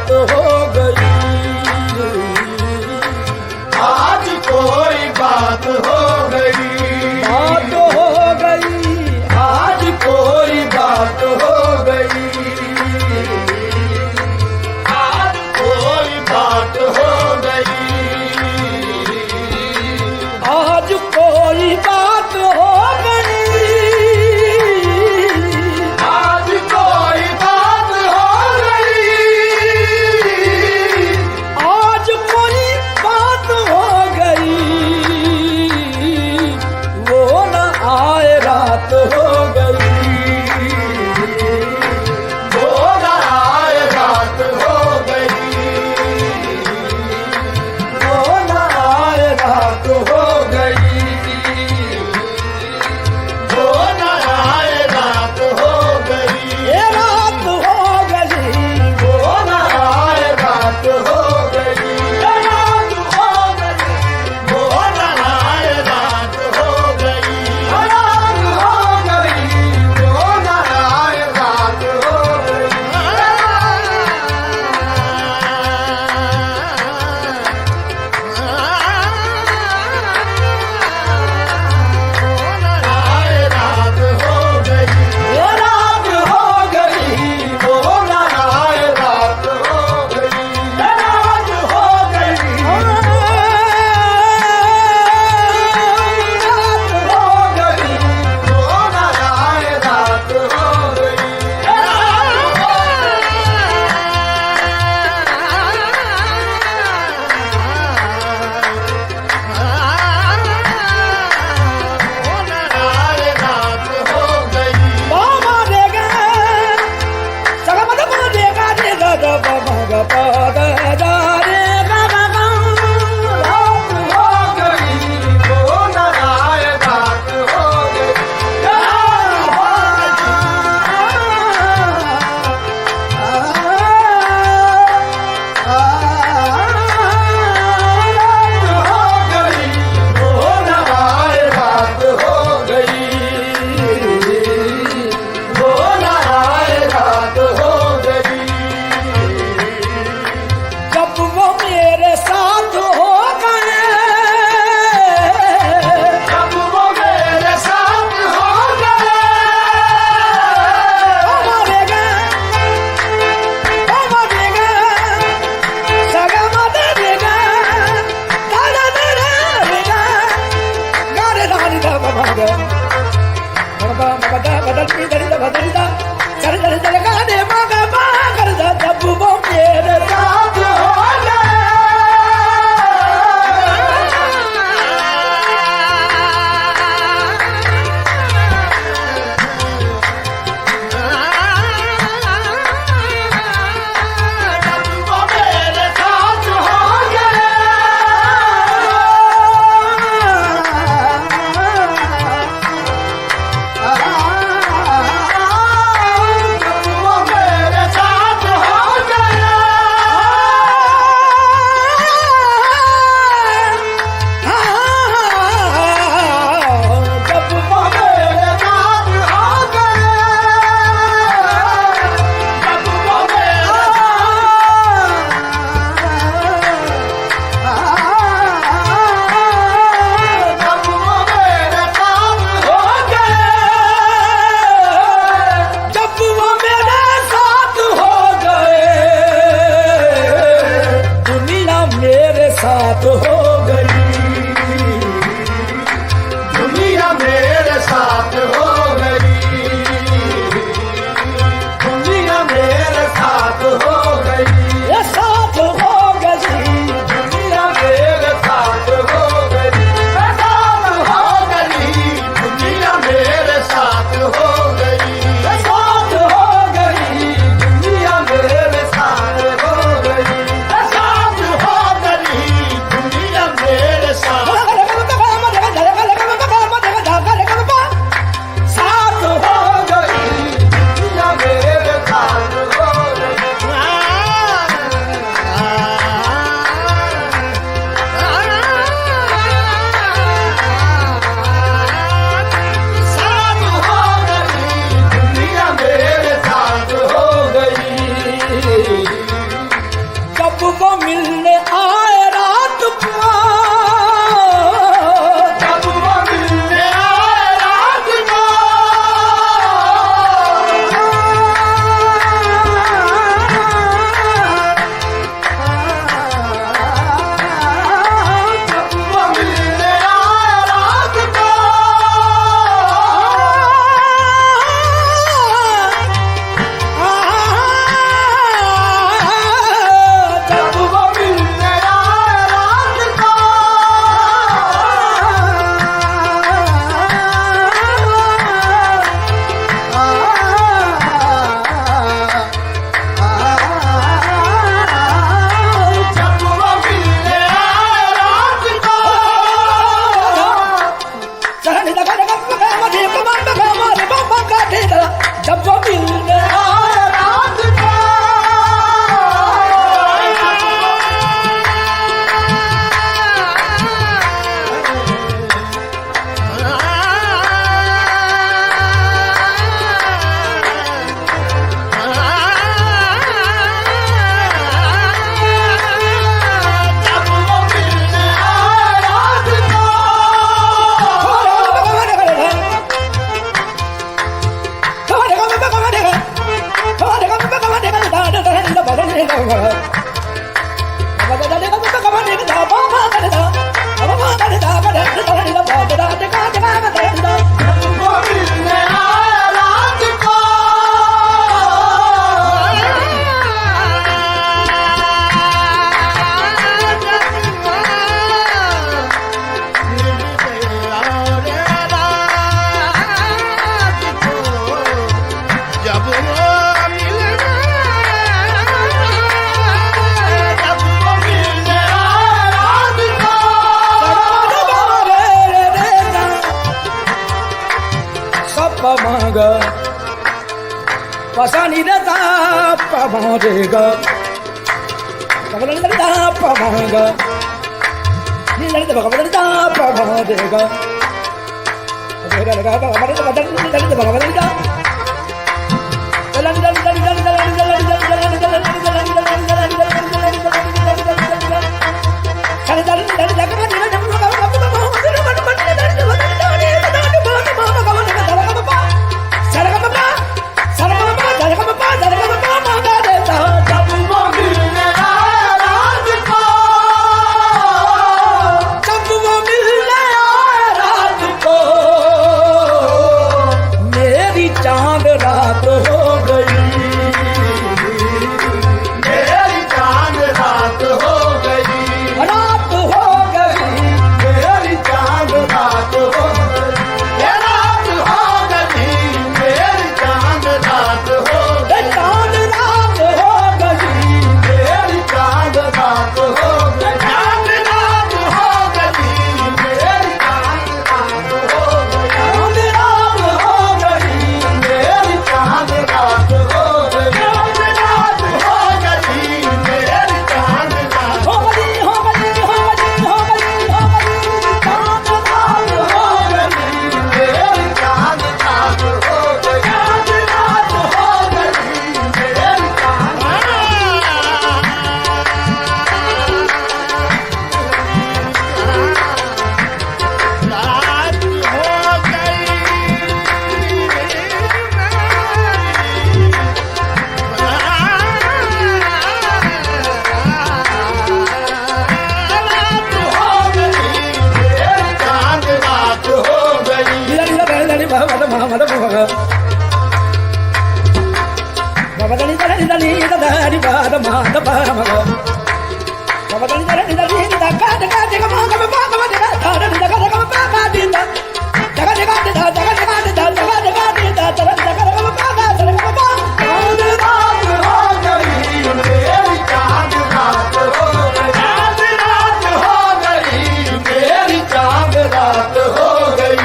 बात हो गई, आज कोई बात हो गई, बात हो गई, आज कोई बात हो गई, आज कोई बात हो गई, आज कोई बात हो गई, आज कोई बात हो गई, आज कोई बात हो गई, वो न आए रात हो गई, वो न आए रात हो गई, वो न आए रात हो गई, वो न आए रात हो गई, ये रात हो गई, वो न आए रात हो गई, रात हो गई, वो न आए रात हो गई, रात हो गई, वो न आए रात हो गई, आए रात हो गई, ये रात हो गई, वो न आए रात हो गई, रात हो गई, रात हो गई, वो न आए रात हो गई, आए रात हो गई, बाबा देगा सगमद को देगा दे द द ब म ग प द द रे ग ग ग रात हो गई, वो न आए रात हो गई, रात हो गई, वो न आए रात हो गई, वो न आए रात हो गई, जब वो मेरे साथ हो गए, जब वो मेरे साथ हो गए, बाबा देगा सगमद देगा द द द रे देगा ग रे द रि द ब म ग ब म ग द ब द रि द रि द ब द रि द च रि द रि द ग रे म ग ब ग रे द जब वो मेरे साथ हो जब वो मेरे साथ हो गए, जब वो पमाग पसानी दा पमारेगा कबलदा पमाग नीलदा कबलदा पमारेगा अरे लगा बदल भगवदा चांद रात हो गई मेरी चांद रात हो गई रात हो गई मेरी चांद रात हो गई रात हो गई मेरी चांद रात हो गई चांद रात हो गई मेरी चांद रात हो गई चांद रात हो गई मेरी चांद रात हो गई चांद रात हो गई मेरी चांद रात हो गई चांद रात हो गई मेरी चांद रात हो गई हो गई हो गई हो गई हो गई चांद रात हो गई मेरी चांद रात हो गई चांद रात हो गई मेरी चांद रात हो गई दली भगवत महामद भग भवदली दली दली दली बाद माद परमग भवदली दली दली दका दका दका मग मग मग दका धारन दका दका पागा दिता दका दका दिता दका दका दिता दका दका दिता दका दका दका पागा दका पागा चांद रात हो गई मेरी चांद रात हो गई चांद रात हो गई मेरी चांद रात हो गई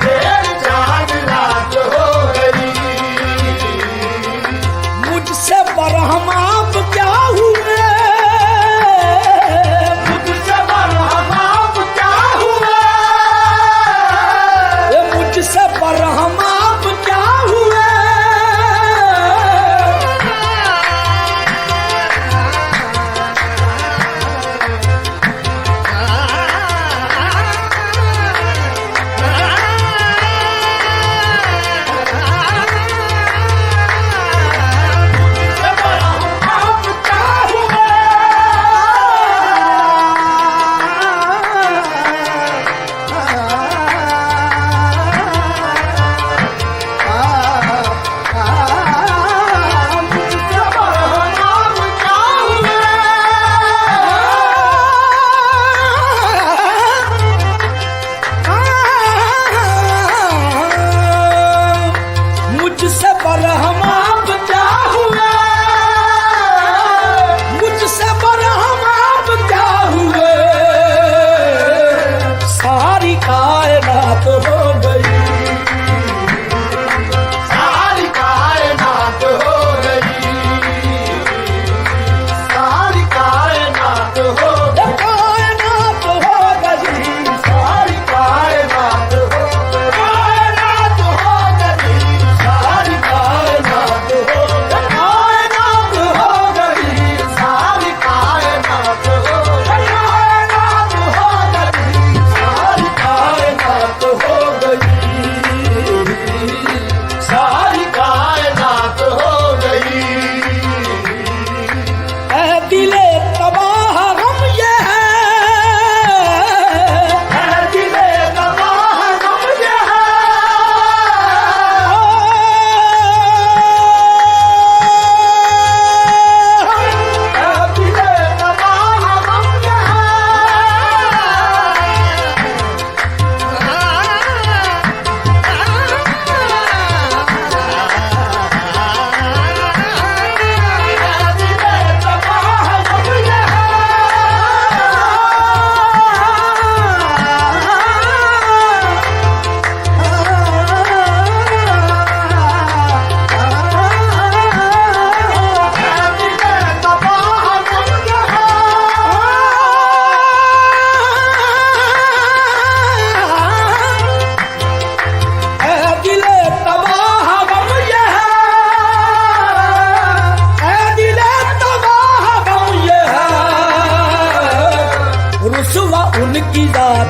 मेरी चांद रात हो गई मुझसे बरहम आप क्या हुए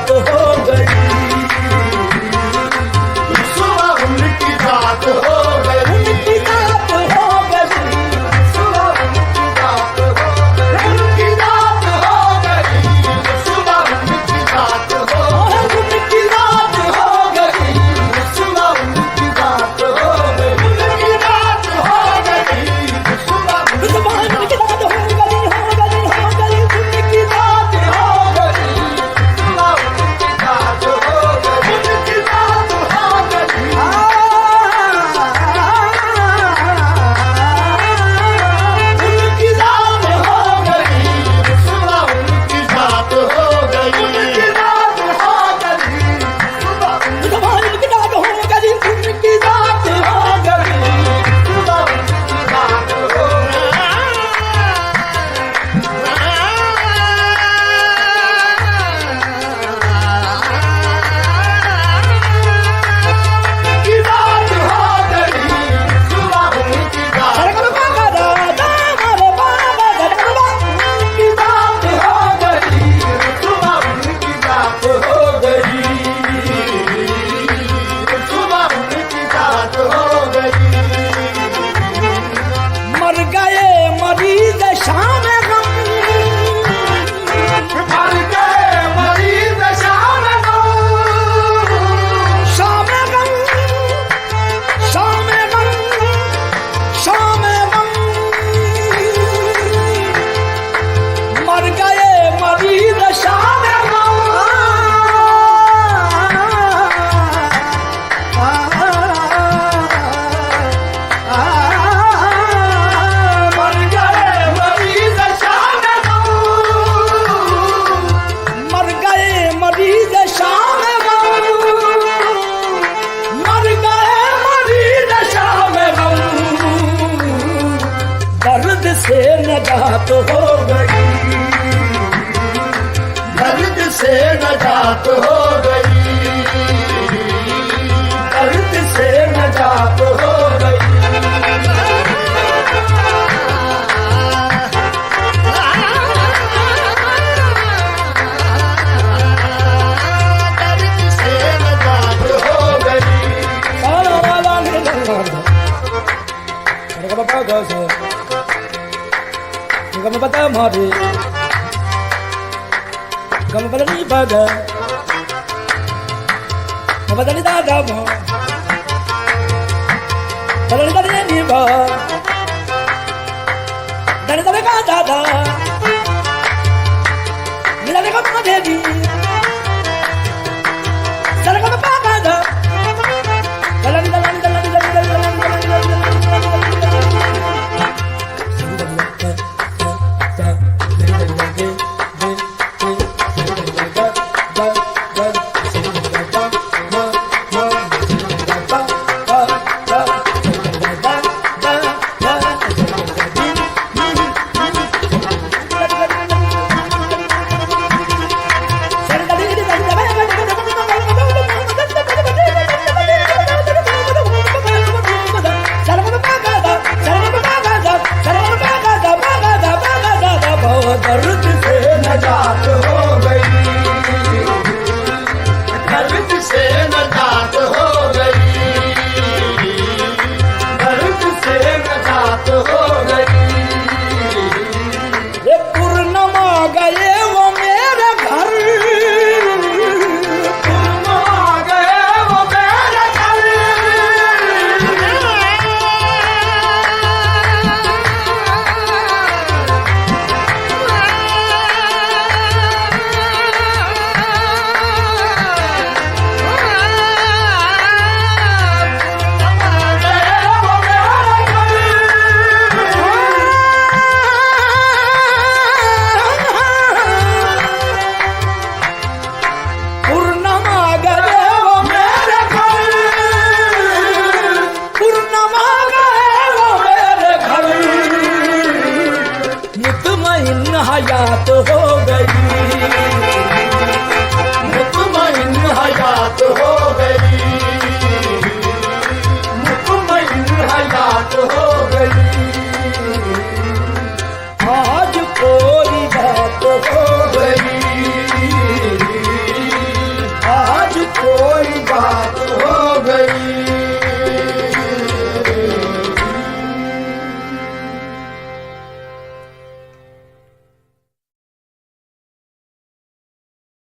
जात हो गई, सुबह उनकी रात हो गई, उनकी जात हो गई, सुबह उनकी रात हो गई, उनकी रात हो गई, सुबह उनकी रात हो गई, उनकी रात हो गई, सुबह उनकी रात हो गई, उनकी रात हो गई, सुबह जुबान की रात हो गई, हो गई, हो गई, उनकी रात हो गई, सुबह उनकी रात हो गई, उनकी रात हो गई, उनकी रात हो गई, सुबह उनकी रात हो गई, उनकी रात हो गई, सुबह जुबान की रात हो गई, उनकी रात हो गई, सुबह उनकी रात हो उनकी रात हो गई, सुबह उनकी रात अरे बाबा दादा हमारे बाबा दादा उनकी रात हो गई, सुबह उनकी रात हो गई, सुबह उनकी रात हो गई, मर गए मरीज शाम गम, मर गए मरीज शाम को, शाम गम, शाम गम, शाम गम, मर गए मरीज शाम गम, मर गए मरीज शाम को, मर गए मरीज शाम गम, मर गए मरीज शाम गम, दर्द से नजात हो गई, दर्द से नजात हो गई, दर्द से नजात हो गई, दर्द से नजात हो गई, सारा वाला निर्भर अरे बाबा गौसे गम बता मारे गम बदली बगा बदली दादा मो बदली दादा नी बा दादा दादा का दादा मिला देखो माधे दी सारा का पापा दादा दलनी दलनी दलनी दलनी दर्द से नजात हो गई, दर्द से नजात हो गई, दर्द से नजात हो गई, ये पूर्णमा गए वो मेरे घर, तुम आ गए वो मेरे घर, पूर्णमा गए वो मेरे घर, पूर्णमा गए वो मेरे घर, मुतमईन हयात हो गई,